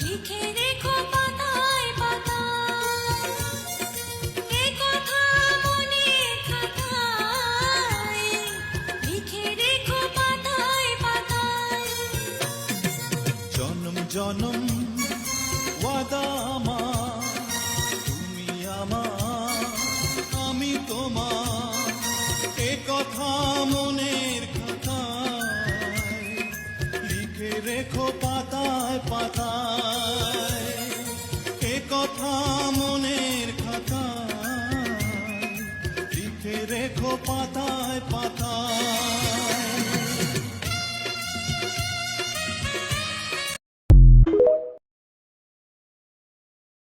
লিখে রেখো পাতায় পাতায়, এ কথা মনের খাতায়, লিখে রেখো পাতায় পাতায়। জনম জনম ওয়াদা আমার, তুমি আমার আমি তোমার, এ কথা মনের খাতায় লিখে রেখো পাতায় পাতায়।